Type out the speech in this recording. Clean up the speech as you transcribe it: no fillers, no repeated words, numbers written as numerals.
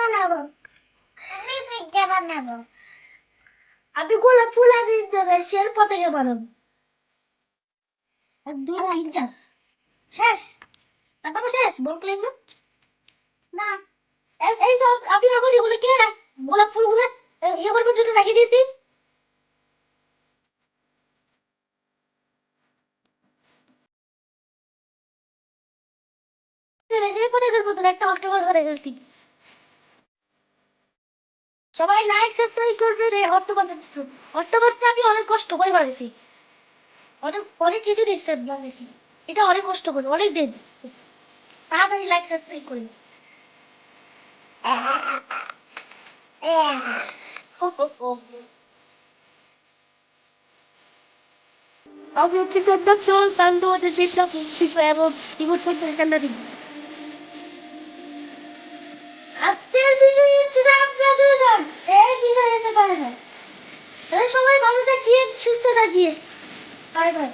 বানাবো। আমি পিজ্জা বানাবো। আমি গোলাপ ফুল আর ইন্টারন্যাশনাল পতাকা বানাবো। এক দুই তিন চার শেষ। তারপর শেষ বললেন না? না এই তো আমি এখন এগুলো কে গোলাপ ফুলগুলো ইয়ে করবার জন্য লাগিয়ে দিয়েছি। পতাকার মতন একটা অক্টোপাস বানিয়ে ফেলছি। সবাই লাইক সাবস্ক্রাইব করবেন এই অক্টোপাসটা। অক্টোপাসটা আমি অনেক কষ্ট করে বানিয়েছি। অনেক অনেক কিছু দেখছি বানিয়েছি। এটা অনেক কষ্ট করে অনেক দিন তাড়াতাড়ি লাইক সাবস্ক্রাইব করি। আমি হচ্ছে সন্ধ্যা সান্ধ্য দেখলাম এবং রিমোট ফোনটা দিই। আজকের ভিডিও হচ্ছে আপনারা দুজন এই ভিডিও যেতে পারে না। তাহলে সবাই ভালো থাকিয়ে সুস্থ থাকিয়ে বাই বাই।